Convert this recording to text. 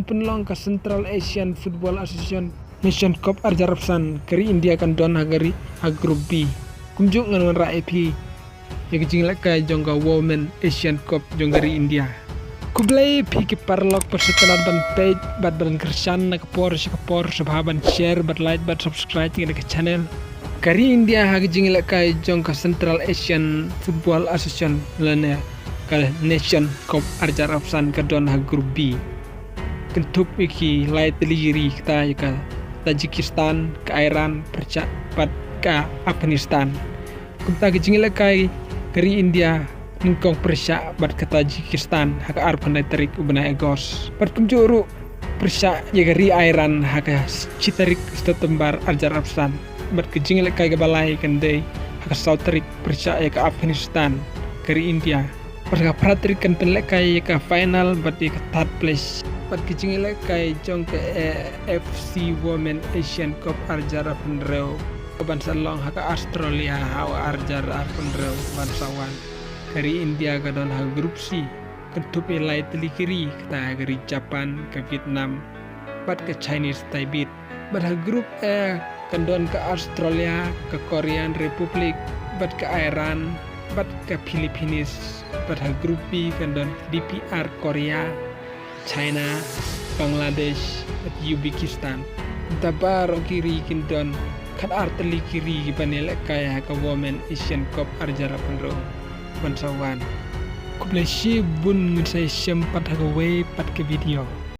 penlong ke Central Asian Football Association Nation Cup arjarapsan kari India kan don hagari grup B kumjuk ngan ra AP yang jingla ka jongga Women Asian Cup jonggari India kublai pi ki parlok persetelan ban page bat ban kersan na kapor sabhaban share bat like bat subscribe ke channel kari India hag jingla ka jongga Central Asian Football Association lana ka Nation Cup arjarapsan ka don grup B kentup iki lai teligiri kita ka Tajikistan ke Iran percapat ke Afghanistan kita kejingila kai kari India ningkong persya bat ke Tajikistan hak arpanai tarik ubana egos bat kumjuru persya ya kari Iran hak citarik setembar arjarapsan bat kejingila kai ke balai kendai hak sautarik persya ya ke Afghanistan kari India bat ke pratrik kan penlek kai ya ke final bat ya ke third place pat kicingile kai jong ke FC Women Asian Cup arjara penreu bansa long haka Australia hawa arjara penreu bansawan kari India gadon ha grup C kentup ilai telikiri kita kari Japan ke Vietnam pat ke Chinese Taipei bat ha grup E kandon ke Australia ke Korean Republic bat ke Iran bat ke Philippines bat ha grup B kandon DPR Korea China, Bangladesh, Uzbekistan. Dabar kiri kindon kat arteli kiri panelek kaya ke Women Asian Cup arjara penro bansawan. Kublesi bun ngesai sempat hagawe pat ke video.